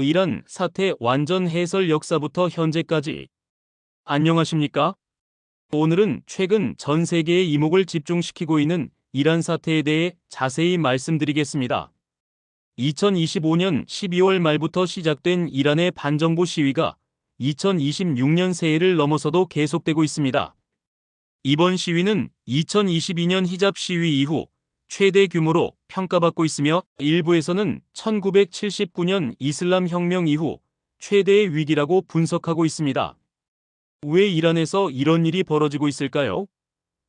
이란 사태 완전 해설 역사부터 현재까지. 안녕하십니까? 오늘은 최근 전 세계의 이목을 집중시키고 있는 이란 사태에 대해 자세히 말씀드리겠습니다. 2025년 12월 말부터 시작된 이란의 반정부 시위가 2026년 새해를 넘어서도 계속되고 있습니다. 이번 시위는 2022년 히잡 시위 이후 최대 규모로 평가받고 있으며 일부에서는 1979년 이슬람 혁명 이후 최대의 위기라고 분석하고 있습니다. 왜 이란에서 이런 일이 벌어지고 있을까요?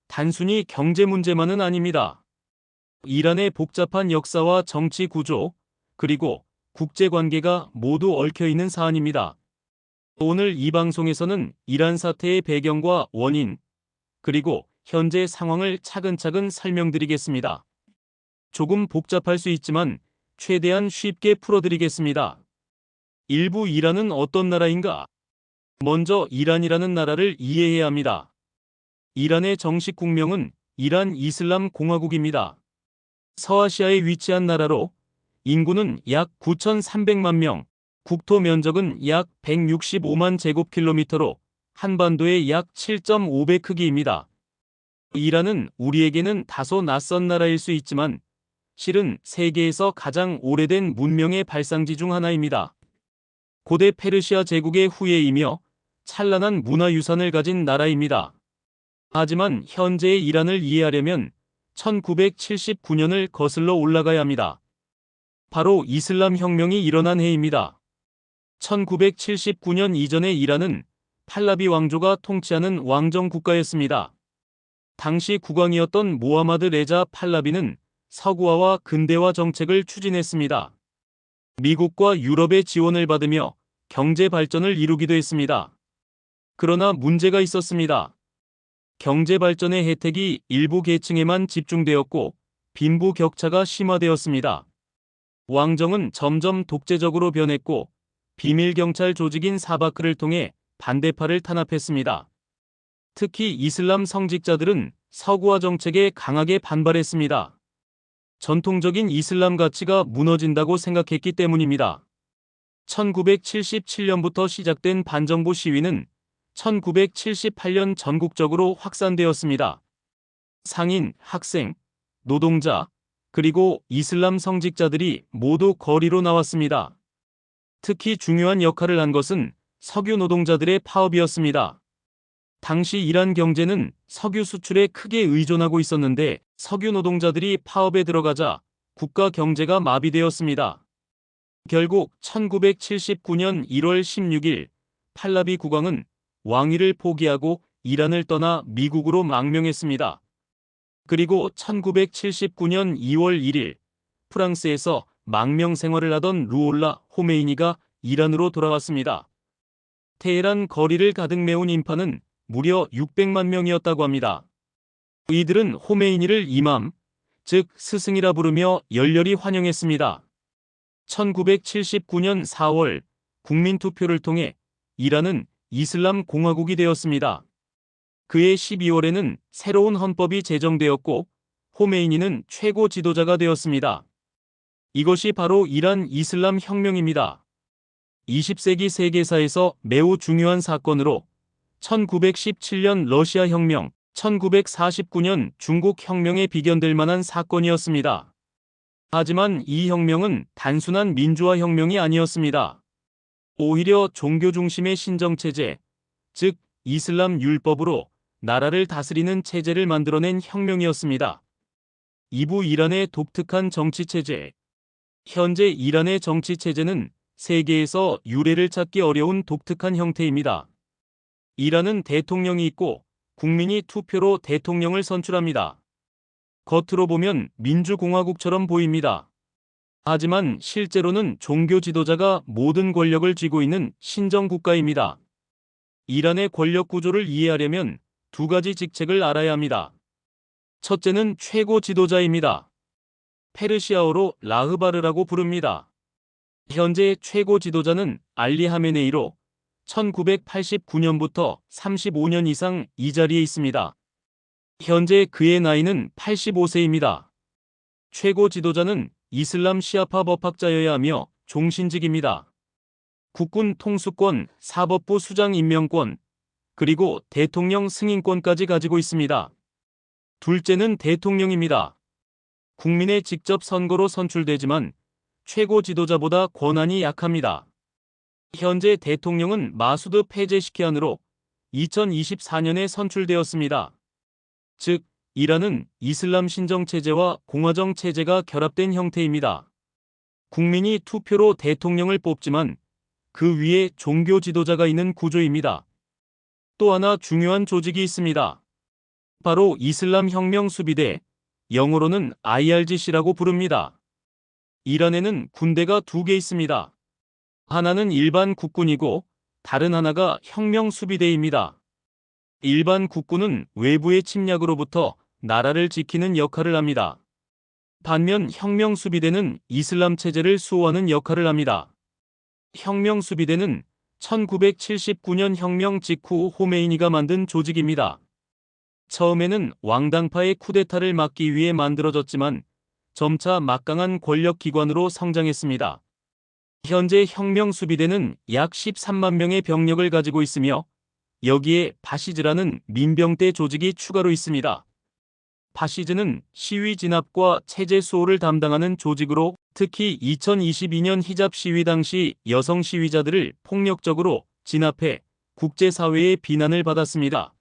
단순히 경제 문제만은 아닙니다. 이란의 복잡한 역사와 정치 구조, 그리고 국제관계가 모두 얽혀있는 사안입니다. 오늘 이 방송에서는 이란 사태의 배경과 원인, 그리고 현재 상황을 차근차근 설명드리겠습니다. 조금 복잡할 수 있지만 최대한 쉽게 풀어드리겠습니다. 일부 이란은 어떤 나라인가? 먼저 이란이라는 나라를 이해해야 합니다. 이란의 정식 국명은 이란 이슬람 공화국입니다. 서아시아에 위치한 나라로 인구는 약 9,300만 명, 국토 면적은 약 165만 제곱킬로미터로 한반도의 약 7.5배 크기입니다. 이란은 우리에게는 다소 낯선 나라일 수 있지만 실은 세계에서 가장 오래된 문명의 발상지 중 하나입니다. 고대 페르시아 제국의 후예이며 찬란한 문화유산을 가진 나라입니다. 하지만 현재의 이란을 이해하려면 1979년을 거슬러 올라가야 합니다. 바로 이슬람 혁명이 일어난 해입니다. 1979년 이전의 이란은 팔라비 왕조가 통치하는 왕정 국가였습니다. 당시 국왕이었던 모하마드 레자 팔라비는 서구화와 근대화 정책을 추진했습니다. 미국과 유럽의 지원을 받으며 경제 발전을 이루기도 했습니다. 그러나 문제가 있었습니다. 경제 발전의 혜택이 일부 계층에만 집중되었고 빈부 격차가 심화되었습니다. 왕정은 점점 독재적으로 변했고 비밀 경찰 조직인 사바크를 통해 반대파를 탄압했습니다. 특히 이슬람 성직자들은 서구화 정책에 강하게 반발했습니다. 전통적인 이슬람 가치가 무너진다고 생각했기 때문입니다. 1977년부터 시작된 반정부 시위는 1978년 전국적으로 확산되었습니다. 상인, 학생, 노동자, 그리고 이슬람 성직자들이 모두 거리로 나왔습니다. 특히 중요한 역할을 한 것은 석유 노동자들의 파업이었습니다. 당시 이란 경제는 석유 수출에 크게 의존하고 있었는데 석유 노동자들이 파업에 들어가자 국가 경제가 마비되었습니다. 결국 1979년 1월 16일 팔라비 국왕은 왕위를 포기하고 이란을 떠나 미국으로 망명했습니다. 그리고 1979년 2월 1일 프랑스에서 망명 생활을 하던 루올라 호메이니가 이란으로 돌아왔습니다. 테헤란 거리를 가득 메운 인파는 무려 600만 명이었다고 합니다. 이들은 호메이니를 이맘, 즉 스승이라 부르며 열렬히 환영했습니다. 1979년 4월 국민투표를 통해 이란은 이슬람 공화국이 되었습니다. 그해 12월에는 새로운 헌법이 제정되었고 호메이니는 최고 지도자가 되었습니다. 이것이 바로 이란 이슬람 혁명입니다. 20세기 세계사에서 매우 중요한 사건으로 1917년 러시아 혁명, 1949년 중국 혁명에 비견될 만한 사건이었습니다. 하지만 이 혁명은 단순한 민주화 혁명이 아니었습니다. 오히려 종교 중심의 신정체제, 즉 이슬람 율법으로 나라를 다스리는 체제를 만들어낸 혁명이었습니다. 이부 이란의 독특한 정치체제. 현재 이란의 정치체제는 세계에서 유례를 찾기 어려운 독특한 형태입니다. 이란은 대통령이 있고 국민이 투표로 대통령을 선출합니다. 겉으로 보면 민주공화국처럼 보입니다. 하지만 실제로는 종교 지도자가 모든 권력을 쥐고 있는 신정국가입니다. 이란의 권력 구조를 이해하려면 두 가지 직책을 알아야 합니다. 첫째는 최고 지도자입니다. 페르시아어로 라흐바르라고 부릅니다. 현재 최고 지도자는 알리 하메네이로 1989년부터 35년 이상 이 자리에 있습니다. 현재 그의 나이는 85세입니다. 최고 지도자는 이슬람 시아파 법학자여야 하며 종신직입니다. 국군 통수권, 사법부 수장 임명권, 그리고 대통령 승인권까지 가지고 있습니다. 둘째는 대통령입니다. 국민의 직접 선거로 선출되지만 최고 지도자보다 권한이 약합니다. 현재 대통령은 마수드 페제시키안으로 2024년에 선출되었습니다. 즉, 이란은 이슬람 신정 체제와 공화정 체제가 결합된 형태입니다. 국민이 투표로 대통령을 뽑지만 그 위에 종교 지도자가 있는 구조입니다. 또 하나 중요한 조직이 있습니다. 바로 이슬람 혁명 수비대, 영어로는 IRGC라고 부릅니다. 이란에는 군대가 두 개 있습니다. 하나는 일반 국군이고 다른 하나가 혁명 수비대입니다. 일반 국군은 외부의 침략으로부터 나라를 지키는 역할을 합니다. 반면 혁명 수비대는 이슬람 체제를 수호하는 역할을 합니다. 혁명 수비대는 1979년 혁명 직후 호메이니가 만든 조직입니다. 처음에는 왕당파의 쿠데타를 막기 위해 만들어졌지만 점차 막강한 권력기관으로 성장했습니다. 현재 혁명 수비대는 약 13만 명의 병력을 가지고 있으며 여기에 바시즈라는 민병대 조직이 추가로 있습니다. 바시즈는 시위 진압과 체제 수호를 담당하는 조직으로 특히 2022년 히잡 시위 당시 여성 시위자들을 폭력적으로 진압해 국제사회의 비난을 받았습니다.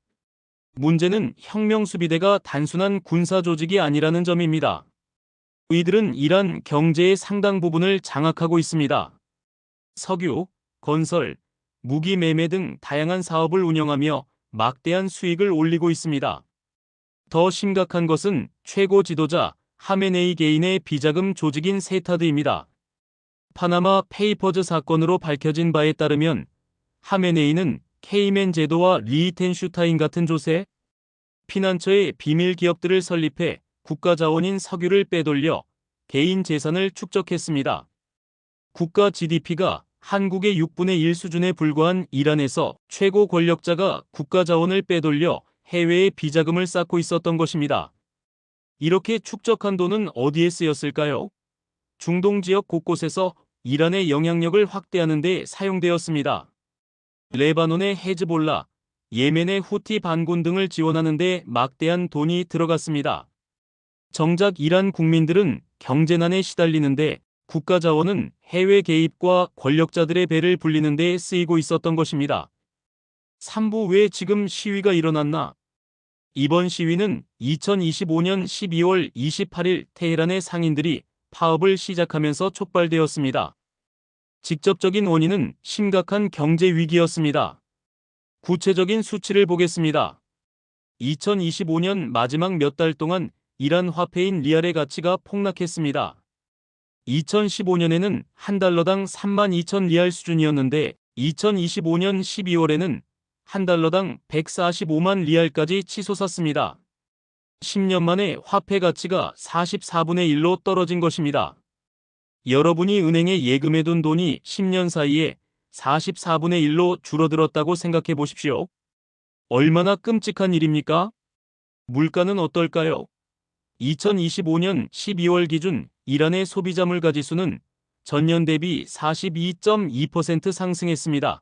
문제는 혁명 수비대가 단순한 군사 조직이 아니라는 점입니다. 이들은 이란 경제의 상당 부분을 장악하고 있습니다. 석유, 건설, 무기 매매 등 다양한 사업을 운영하며 막대한 수익을 올리고 있습니다. 더 심각한 것은 최고 지도자 하메네이 개인의 비자금 조직인 세타드입니다. 파나마 페이퍼즈 사건으로 밝혀진 바에 따르면 하메네이는 케이맨 제도와 리히텐슈타인 같은 조세, 피난처의 비밀 기업들을 설립해 국가 자원인 석유를 빼돌려 개인 재산을 축적했습니다. 국가 GDP가 한국의 6분의 1 수준에 불과한 이란에서 최고 권력자가 국가 자원을 빼돌려 해외에 비자금을 쌓고 있었던 것입니다. 이렇게 축적한 돈은 어디에 쓰였을까요? 중동 지역 곳곳에서 이란의 영향력을 확대하는 데 사용되었습니다. 레바논의 헤즈볼라, 예멘의 후티 반군 등을 지원하는 데 막대한 돈이 들어갔습니다. 정작 이란 국민들은 경제난에 시달리는데 국가 자원은 해외 개입과 권력자들의 배를 불리는 데 쓰이고 있었던 것입니다. 3부 왜 지금 시위가 일어났나? 이번 시위는 2025년 12월 28일 테헤란의 상인들이 파업을 시작하면서 촉발되었습니다. 직접적인 원인은 심각한 경제 위기였습니다. 구체적인 수치를 보겠습니다. 2025년 마지막 몇 달 동안 이란 화폐인 리알의 가치가 폭락했습니다. 2015년에는 한 달러당 32,000 리알 수준이었는데 2025년 12월에는 한 달러당 145만 리알까지 치솟았습니다. 10년 만에 화폐 가치가 44분의 1로 떨어진 것입니다. 여러분이 은행에 예금해둔 돈이 10년 사이에 44분의 1로 줄어들었다고 생각해 보십시오. 얼마나 끔찍한 일입니까? 물가는 어떨까요? 2025년 12월 기준 이란의 소비자 물가 지수는 전년 대비 42.2% 상승했습니다.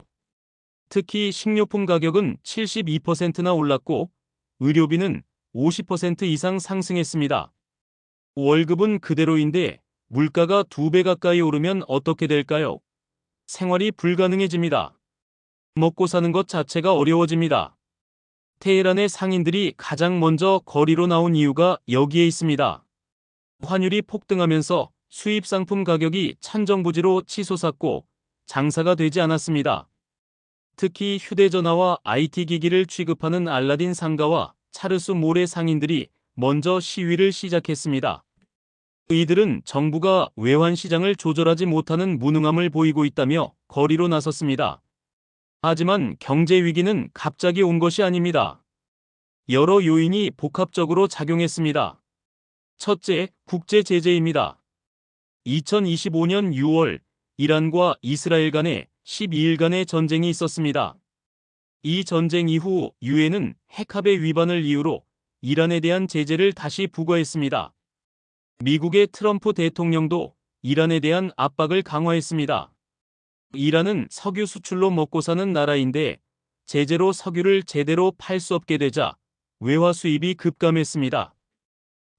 특히 식료품 가격은 72%나 올랐고 의료비는 50% 이상 상승했습니다. 월급은 그대로인데 물가가 2배 가까이 오르면 어떻게 될까요? 생활이 불가능해집니다. 먹고 사는 것 자체가 어려워집니다. 테헤란의 상인들이 가장 먼저 거리로 나온 이유가 여기에 있습니다. 환율이 폭등하면서 수입 상품 가격이 천정부지로 치솟았고 장사가 되지 않았습니다. 특히 휴대전화와 IT 기기를 취급하는 알라딘 상가와 차르수 몰의 상인들이 먼저 시위를 시작했습니다. 이들은 정부가 외환 시장을 조절하지 못하는 무능함을 보이고 있다며 거리로 나섰습니다. 하지만 경제 위기는 갑자기 온 것이 아닙니다. 여러 요인이 복합적으로 작용했습니다. 첫째, 국제 제재입니다. 2025년 6월 이란과 이스라엘 간에 12일간의 전쟁이 있었습니다. 이 전쟁 이후 유엔은 핵합의 위반을 이유로 이란에 대한 제재를 다시 부과했습니다. 미국의 트럼프 대통령도 이란에 대한 압박을 강화했습니다. 이란은 석유 수출로 먹고 사는 나라인데 제재로 석유를 제대로 팔 수 없게 되자 외화 수입이 급감했습니다.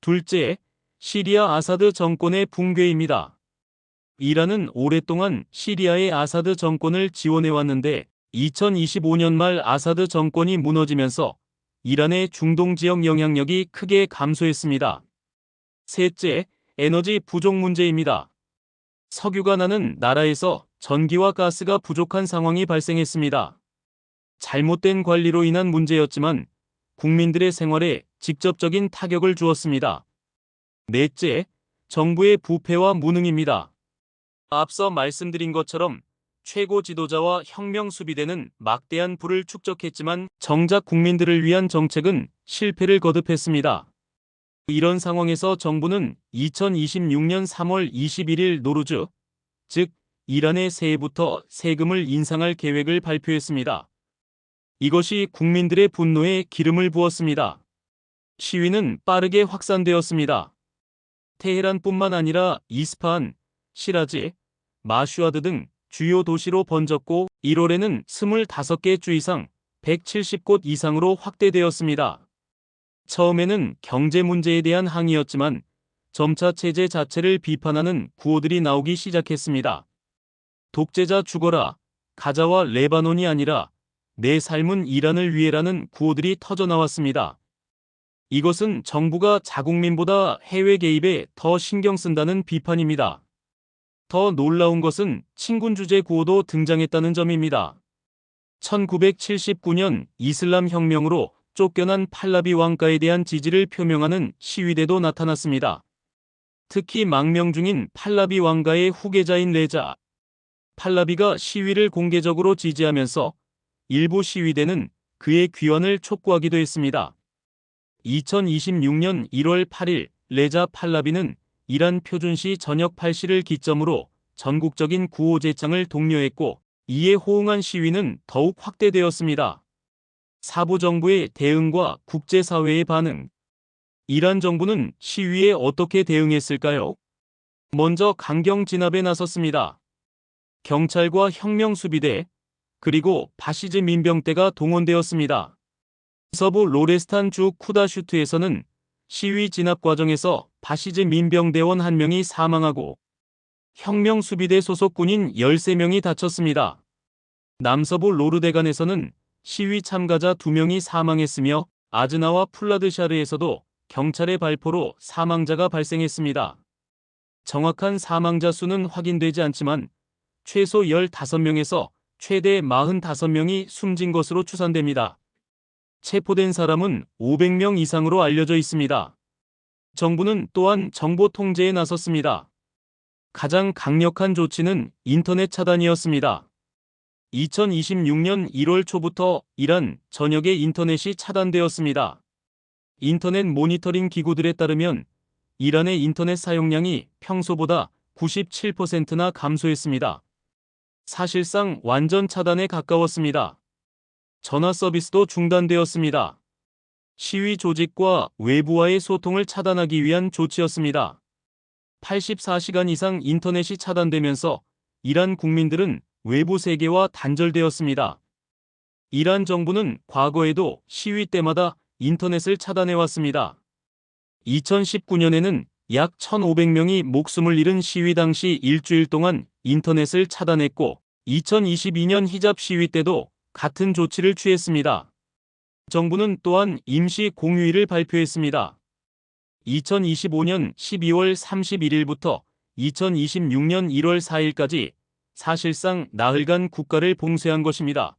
둘째, 시리아 아사드 정권의 붕괴입니다. 이란은 오랫동안 시리아의 아사드 정권을 지원해왔는데 2025년 말 아사드 정권이 무너지면서 이란의 중동 지역 영향력이 크게 감소했습니다. 셋째, 에너지 부족 문제입니다. 석유가 나는 나라에서 전기와 가스가 부족한 상황이 발생했습니다. 잘못된 관리로 인한 문제였지만 국민들의 생활에 직접적인 타격을 주었습니다. 넷째, 정부의 부패와 무능입니다. 앞서 말씀드린 것처럼 최고 지도자와 혁명 수비대는 막대한 부를 축적했지만 정작 국민들을 위한 정책은 실패를 거듭했습니다. 이런 상황에서 정부는 2026년 3월 21일 노루즈, 즉 이란의 새해부터 세금을 인상할 계획을 발표했습니다. 이것이 국민들의 분노에 기름을 부었습니다. 시위는 빠르게 확산되었습니다. 테헤란뿐만 아니라 이스파한, 시라지, 마슈아드 등 주요 도시로 번졌고 1월에는 25개 주 이상 170곳 이상으로 확대되었습니다. 처음에는 경제 문제에 대한 항의였지만 점차 체제 자체를 비판하는 구호들이 나오기 시작했습니다. 독재자 죽어라, 가자와 레바논이 아니라 내 삶은 이란을 위해라는 구호들이 터져나왔습니다. 이것은 정부가 자국민보다 해외 개입에 더 신경 쓴다는 비판입니다. 더 놀라운 것은 친군 주제 구호도 등장했다는 점입니다. 1979년 이슬람 혁명으로 쫓겨난 팔라비 왕가에 대한 지지를 표명하는 시위대도 나타났습니다. 특히 망명 중인 팔라비 왕가의 후계자인 레자 팔라비가 시위를 공개적으로 지지하면서 일부 시위대는 그의 귀환을 촉구하기도 했습니다. 2026년 1월 8일 레자 팔라비는 이란 표준시 저녁 8시를 기점으로 전국적인 구호 제창을 독려했고 이에 호응한 시위는 더욱 확대되었습니다. 사부 정부의 대응과 국제사회의 반응. 이란 정부는 시위에 어떻게 대응했을까요? 먼저 강경 진압에 나섰습니다. 경찰과 혁명수비대, 그리고 바시즈 민병대가 동원되었습니다. 서부 로레스탄 주 쿠다슈트에서는 시위 진압 과정에서 바시즈 민병대원 1명이 사망하고 혁명수비대 소속 군인 13명이 다쳤습니다. 남서부 로르데간에서는 시위 참가자 2명이 사망했으며 아즈나와 플라드샤르에서도 경찰의 발포로 사망자가 발생했습니다. 정확한 사망자 수는 확인되지 않지만 최소 15명에서 최대 45명이 숨진 것으로 추산됩니다. 체포된 사람은 500명 이상으로 알려져 있습니다. 정부는 또한 정보 통제에 나섰습니다. 가장 강력한 조치는 인터넷 차단이었습니다. 2026년 1월 초부터 이란 전역의 인터넷이 차단되었습니다. 인터넷 모니터링 기구들에 따르면 이란의 인터넷 사용량이 평소보다 97%나 감소했습니다. 사실상 완전 차단에 가까웠습니다. 전화 서비스도 중단되었습니다. 시위 조직과 외부와의 소통을 차단하기 위한 조치였습니다. 84시간 이상 인터넷이 차단되면서 이란 국민들은 외부 세계와 단절되었습니다. 이란 정부는 과거에도 시위 때마다 인터넷을 차단해왔습니다. 2019년에는 약 1,500명이 목숨을 잃은 시위 당시 일주일 동안 인터넷을 차단했고 2022년 히잡 시위 때도 같은 조치를 취했습니다. 정부는 또한 임시 공휴일을 발표했습니다. 2025년 12월 31일부터 2026년 1월 4일까지 사실상 나흘간 국가를 봉쇄한 것입니다.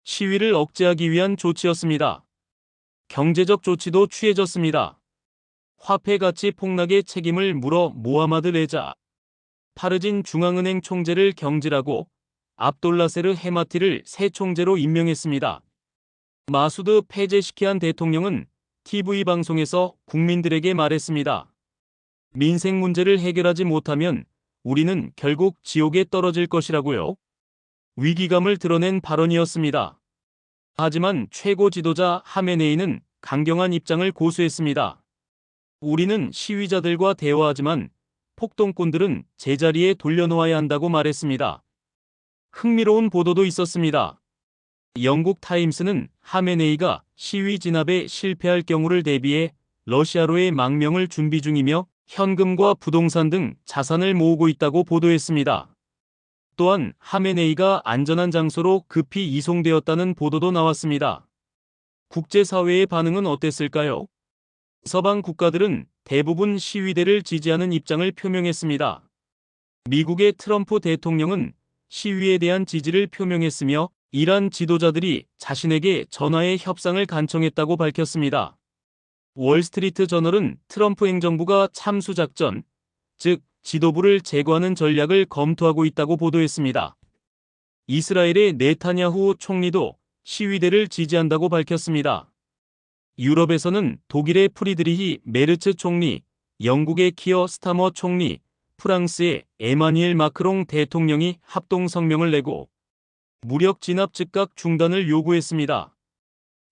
시위를 억제하기 위한 조치였습니다. 경제적 조치도 취해졌습니다. 화폐 가치 폭락의 책임을 물어 모하마드 레자 파르진 중앙은행 총재를 경질하고 압돌라세르 헤마티를 새 총재로 임명했습니다. 마수드 페제시키안 대통령은 TV 방송에서 국민들에게 말했습니다. 민생 문제를 해결하지 못하면 우리는 결국 지옥에 떨어질 것이라고요. 위기감을 드러낸 발언이었습니다. 하지만 최고 지도자 하메네이는 강경한 입장을 고수했습니다. 우리는 시위자들과 대화하지만 폭동꾼들은 제자리에 돌려놓아야 한다고 말했습니다. 흥미로운 보도도 있었습니다. 영국 타임스는 하메네이가 시위 진압에 실패할 경우를 대비해 러시아로의 망명을 준비 중이며 현금과 부동산 등 자산을 모으고 있다고 보도했습니다. 또한 하메네이가 안전한 장소로 급히 이송되었다는 보도도 나왔습니다. 국제사회의 반응은 어땠을까요? 서방 국가들은 대부분 시위대를 지지하는 입장을 표명했습니다. 미국의 트럼프 대통령은 시위에 대한 지지를 표명했으며 이란 지도자들이 자신에게 전화의 협상을 간청했다고 밝혔습니다. 월스트리트 저널은 트럼프 행정부가 참수작전, 즉 지도부를 제거하는 전략을 검토하고 있다고 보도했습니다. 이스라엘의 네타냐후 총리도 시위대를 지지한다고 밝혔습니다. 유럽에서는 독일의 프리드리히 메르츠 총리, 영국의 키어 스타머 총리, 프랑스의 에마뉘엘 마크롱 대통령이 합동 성명을 내고 무력 진압 즉각 중단을 요구했습니다.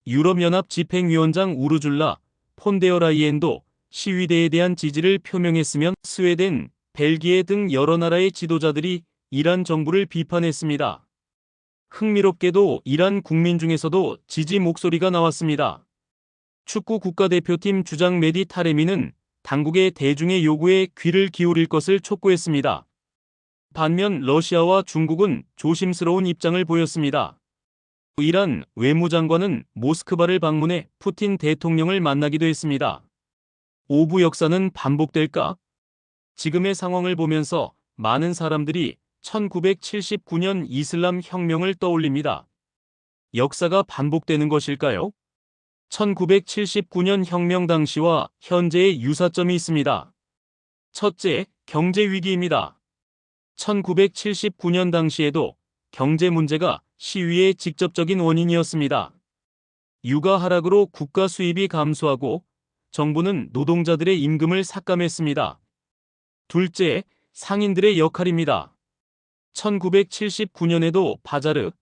유럽연합 집행위원장 우르줄라 폰데어 라이엔도 시위대에 대한 지지를 표명했으며 스웨덴, 벨기에 등 여러 나라의 지도자들이 이란 정부를 비판했습니다. 흥미롭게도 이란 국민 중에서도 지지 목소리가 나왔습니다. 축구 국가대표팀 주장 메디 타레미는 당국의 대중의 요구에 귀를 기울일 것을 촉구했습니다. 반면 러시아와 중국은 조심스러운 입장을 보였습니다. 이란 외무장관은 모스크바를 방문해 푸틴 대통령을 만나기도 했습니다. 오부 역사는 반복될까? 지금의 상황을 보면서 많은 사람들이 1979년 이슬람 혁명을 떠올립니다. 역사가 반복되는 것일까요? 1979년 혁명 당시와 현재의 유사점이 있습니다. 첫째, 경제 위기입니다. 1979년 당시에도 경제 문제가 시위의 직접적인 원인이었습니다. 유가 하락으로 국가 수입이 감소하고 정부는 노동자들의 임금을 삭감했습니다. 둘째, 상인들의 역할입니다. 1979년에도 바자르,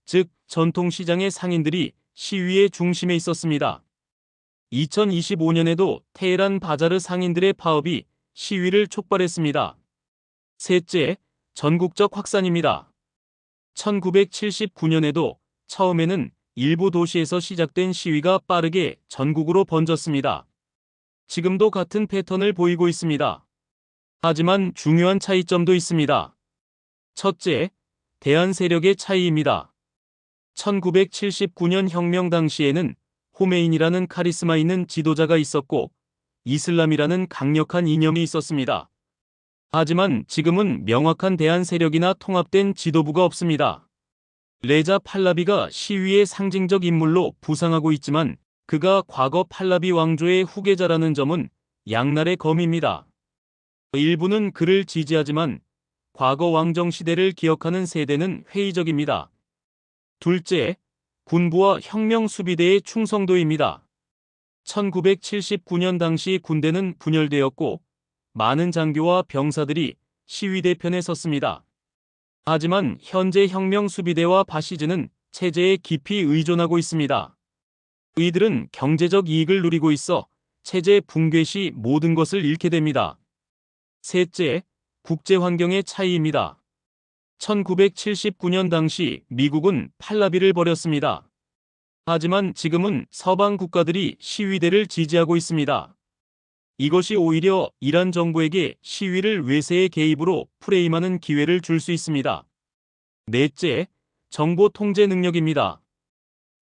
즉 전통시장의 상인들이 시위의 중심에 있었습니다. 2025년에도 테헤란 바자르 상인들의 파업이 시위를 촉발했습니다. 셋째, 전국적 확산입니다. 1979년에도 처음에는 일부 도시에서 시작된 시위가 빠르게 전국으로 번졌습니다. 지금도 같은 패턴을 보이고 있습니다. 하지만 중요한 차이점도 있습니다. 첫째, 대한 세력의 차이입니다. 1979년 혁명 당시에는 호메인이라는 카리스마 있는 지도자가 있었고 이슬람이라는 강력한 이념이 있었습니다. 하지만 지금은 명확한 대한 세력이나 통합된 지도부가 없습니다. 레자 팔라비가 시위의 상징적 인물로 부상하고 있지만 그가 과거 팔라비 왕조의 후계자라는 점은 양날의 검입니다. 일부는 그를 지지하지만 과거 왕정 시대를 기억하는 세대는 회의적입니다. 둘째, 군부와 혁명 수비대의 충성도입니다. 1979년 당시 군대는 분열되었고 많은 장교와 병사들이 시위대 편에 섰습니다. 하지만 현재 혁명 수비대와 바시즈는 체제에 깊이 의존하고 있습니다. 이들은 경제적 이익을 누리고 있어 체제 붕괴 시 모든 것을 잃게 됩니다. 셋째, 국제 환경의 차이입니다. 1979년 당시 미국은 팔라비를 벌였습니다. 하지만 지금은 서방 국가들이 시위대를 지지하고 있습니다. 이것이 오히려 이란 정부에게 시위를 외세의 개입으로 프레임하는 기회를 줄 수 있습니다. 넷째, 정보 통제 능력입니다.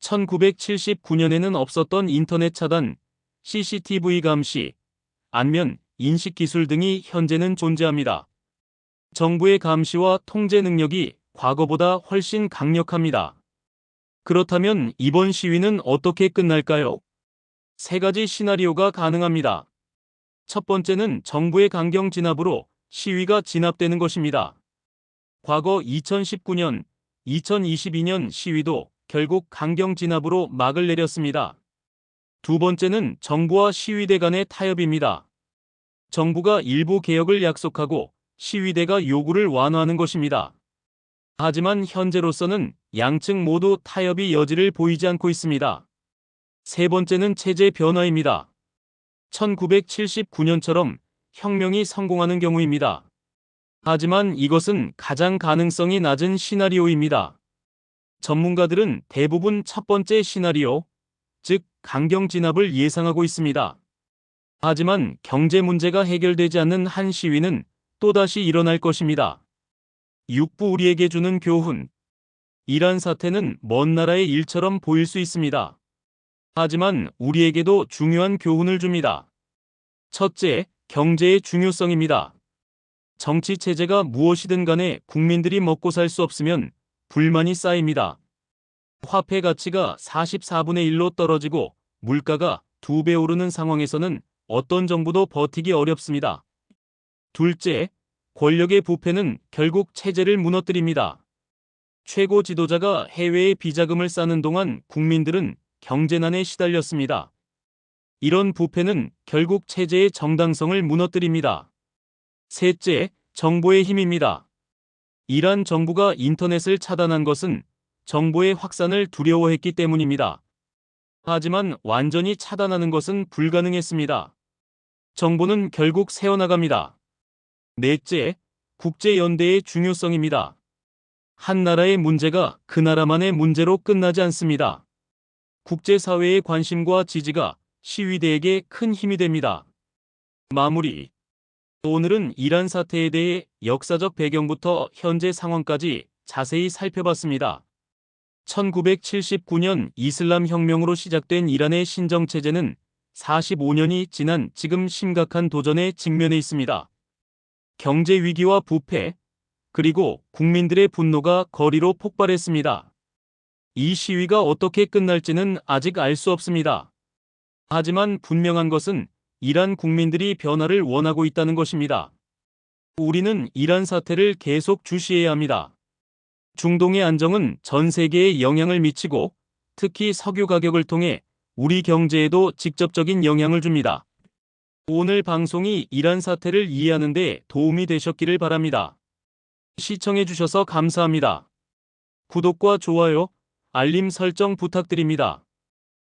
1979년에는 없었던 인터넷 차단, CCTV 감시, 안면, 인식 기술 등이 현재는 존재합니다. 정부의 감시와 통제 능력이 과거보다 훨씬 강력합니다. 그렇다면 이번 시위는 어떻게 끝날까요? 세 가지 시나리오가 가능합니다. 첫 번째는 정부의 강경 진압으로 시위가 진압되는 것입니다. 과거 2019년, 2022년 시위도 결국 강경 진압으로 막을 내렸습니다. 두 번째는 정부와 시위대 간의 타협입니다. 정부가 일부 개혁을 약속하고 시위대가 요구를 완화하는 것입니다. 하지만 현재로서는 양측 모두 타협이 여지를 보이지 않고 있습니다. 세 번째는 체제 변화입니다. 1979년처럼 혁명이 성공하는 경우입니다. 하지만 이것은 가장 가능성이 낮은 시나리오입니다. 전문가들은 대부분 첫 번째 시나리오, 즉 강경 진압을 예상하고 있습니다. 하지만 경제 문제가 해결되지 않는 한 시위는 또다시 일어날 것입니다. 육부 우리에게 주는 교훈. 이란 사태는 먼 나라의 일처럼 보일 수 있습니다. 하지만 우리에게도 중요한 교훈을 줍니다. 첫째, 경제의 중요성입니다. 정치 체제가 무엇이든 간에 국민들이 먹고 살 수 없으면 불만이 쌓입니다. 화폐 가치가 44분의 1로 떨어지고 물가가 2배 오르는 상황에서는 어떤 정부도 버티기 어렵습니다. 둘째, 권력의 부패는 결국 체제를 무너뜨립니다. 최고 지도자가 해외에 비자금을 싸는 동안 국민들은 경제난에 시달렸습니다. 이런 부패는 결국 체제의 정당성을 무너뜨립니다. 셋째, 정보의 힘입니다. 이란 정부가 인터넷을 차단한 것은 정보의 확산을 두려워했기 때문입니다. 하지만 완전히 차단하는 것은 불가능했습니다. 정보는 결국 새어나갑니다. 넷째, 국제연대의 중요성입니다. 한 나라의 문제가 그 나라만의 문제로 끝나지 않습니다. 국제사회의 관심과 지지가 시위대에게 큰 힘이 됩니다. 마무리. 오늘은 이란 사태에 대해 역사적 배경부터 현재 상황까지 자세히 살펴봤습니다. 1979년 이슬람 혁명으로 시작된 이란의 신정체제는 45년이 지난 지금 심각한 도전에 직면해 있습니다. 경제 위기와 부패, 그리고 국민들의 분노가 거리로 폭발했습니다. 이 시위가 어떻게 끝날지는 아직 알 수 없습니다. 하지만 분명한 것은 이란 국민들이 변화를 원하고 있다는 것입니다. 우리는 이란 사태를 계속 주시해야 합니다. 중동의 안정은 전 세계에 영향을 미치고 특히 석유 가격을 통해 우리 경제에도 직접적인 영향을 줍니다. 오늘 방송이 이란 사태를 이해하는 데 도움이 되셨기를 바랍니다. 시청해주셔서 감사합니다. 구독과 좋아요, 알림 설정 부탁드립니다.